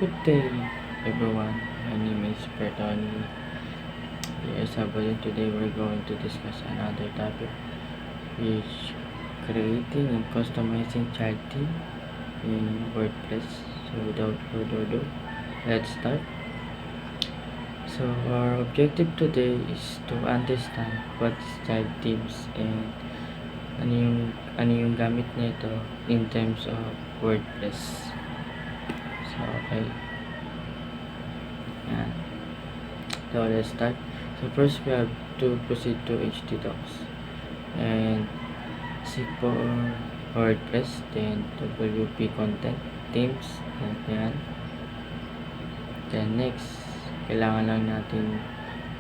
Good day, everyone. My name is Bertoni. Yes, and today we're going to discuss another topic, which creating and customizing child theme in WordPress. So, without further ado, let's start. So, our objective today is to understand what's child themes and ano yung gamit nito in terms of WordPress. So, okay. Yan. So let's start. So first we have to proceed to htdocs and seek for WordPress, then WP content themes, yan. Then next, kailangan lang natin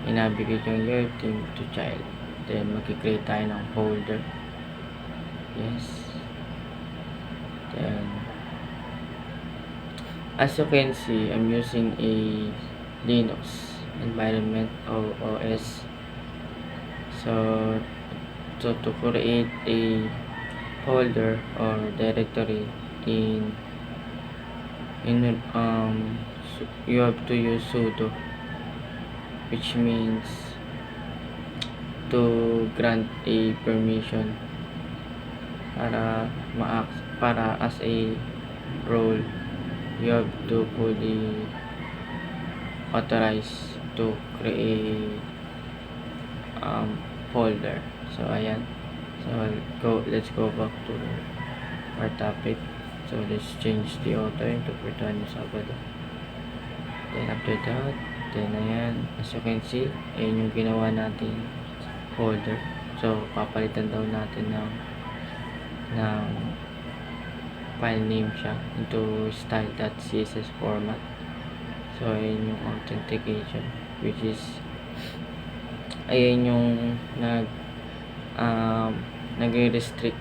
i-navigate yung your theme to child. Then mag-create tayo ng folder. Yes. Then as you can see, I'm using a Linux environment or OS. So to create a folder or directory in you have to use sudo, which means to grant a permission para as a role you have to fully authorize to create folder. So ayan, so let's go back to our topic. So let's change the author into Bertoni Sabado. Then after that, then ayan, as you can see, ayun yung ginawa natin folder. So papalitan daw natin ng file name siya into style.css format. So ayun yung authentication, which is ayun yung nag-restrict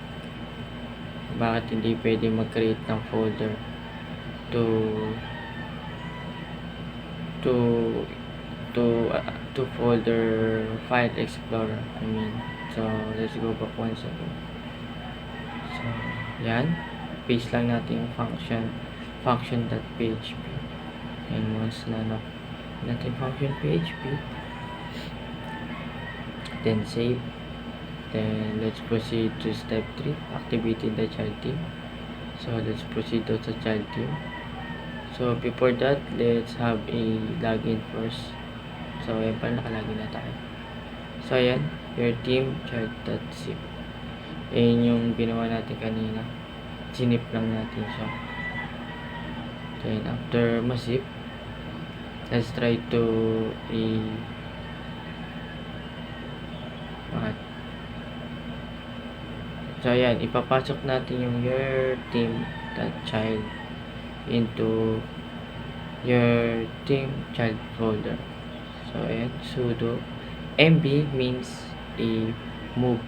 bakit hindi pwede mag-create ng folder to folder file explorer. So let's go back once again. So yan, paste lang natin yung function.php, and once na natin function PHP, then save. Then let's proceed to step 3, activating the child theme. So let's proceed to the child theme. So before that, let's have a login first. So ayan pala, nakalagin na tayo. So ayan, your theme child.zip. Ayan yung ginawa natin kanina, sinip lang natin siya. Then after masip, let's try to so ayan, ipapasok natin yung your theme.child into your theme child folder. So ayan, sudo mb means a move.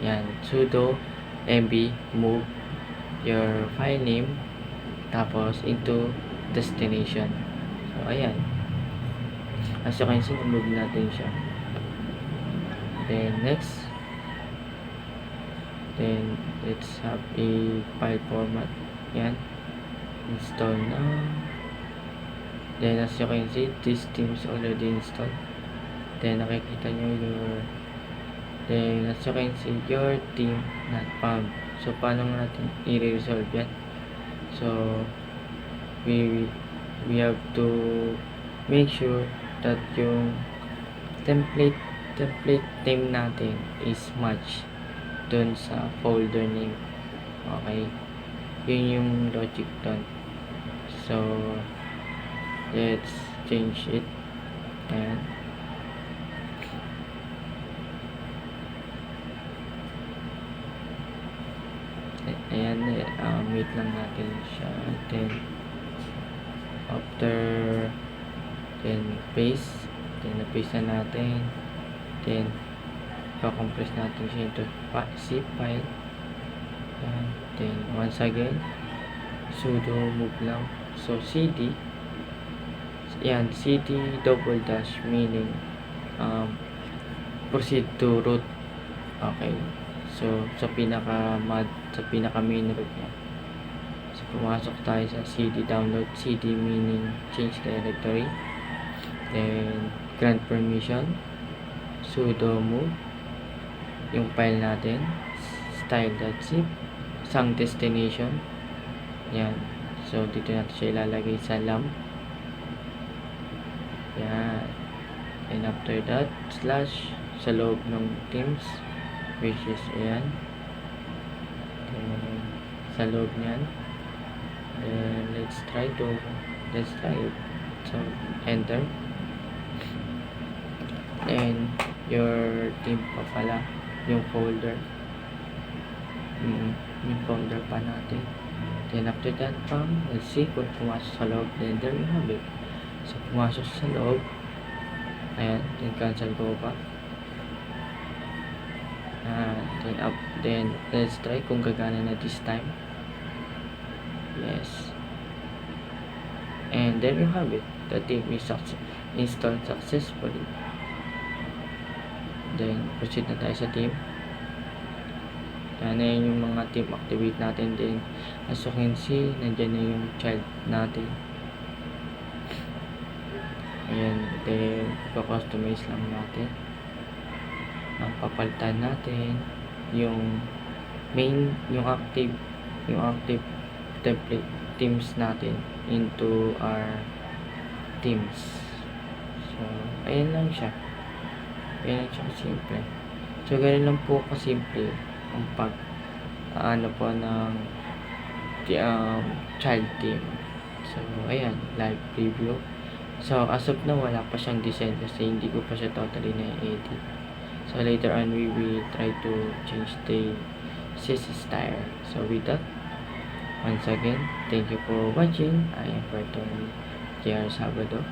Yan, sudo mb move your file name tapos into destination. So ayan, as you can see, move natin siya. Then next, then let's have a file format. Yan, install now. Then as you can see, this theme is already installed. Then nakikita nyo then as you can see, your theme not found. So paano natin i-resolve yan? So we have to make sure that yung template theme natin is match dun sa folder name. Okay, yun yung logic dun. So let's change it. And ayan, wait lang natin siya. Then after, then paste, then na-paste na natin, then compress natin siya into zip file. Then once again, sudo move lang. So cd, yan, cd double dash meaning proceed to root. Okay, so sa pinaka main root niya. So pumasok tayo sa CD download. CD meaning change directory. Then grant permission, sudo move yung file natin, style.zip, isang destination. Yan. So dito natin siya ilalagay sa LAMP. Yan. And after that, slash sa loob ng Teams, which is ayan. Then sa loob niyan, then let's try it. So enter. And your team pa pala yung folder, yung folder pa natin. Then after that, let's see kung pumasok sa loob. Then there you have it. So pumasok sa loob, ayan. Then cancel ko pa. Then let's try kung gagana na this time. Yes. And there you have it. The team is installed successfully. Then proceed na tayo sa team. Yan na yung mga team activate natin. Then as you can see, nandyan na yung child natin. Ayan. Then customize lang natin. Ang papalitan natin yung main, yung active template teams natin into our teams. So ayan lang siya. Ayan lang siya simple. So ganun lang po kasimple ang pag po ng child team. So ayan, live preview. So as of now, wala pa siyang design kasi hindi ko pa siya totally na-edit. So later on, we will try to change the CC style. So with that, once again, thank you for watching. I am Berton JR Sabado.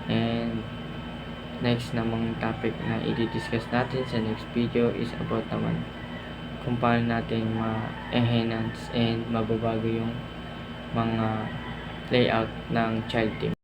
And next namang topic na i-discuss natin sa next video is about naman kung paano natin ma-enhance and mababago yung mga layout ng child team.